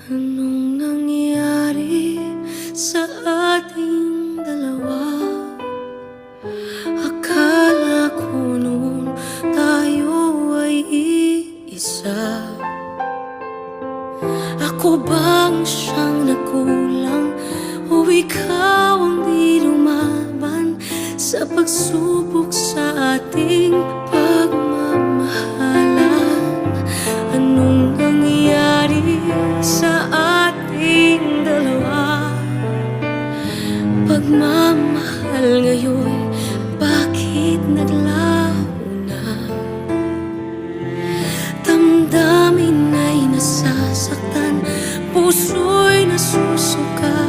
Anong nangyari sa ating dalawa? Akala ko noon tayo ay iisa. Ako bang siyang nagkulang o ikaw ang di lumaban sa pagsubok sa ating pagmamahalan? Anong nangyari sa ating dalawa? Pagmamahal ngayon, bakit naglaho na? Damdamin ay nasasaktan, puso'y nasusuka.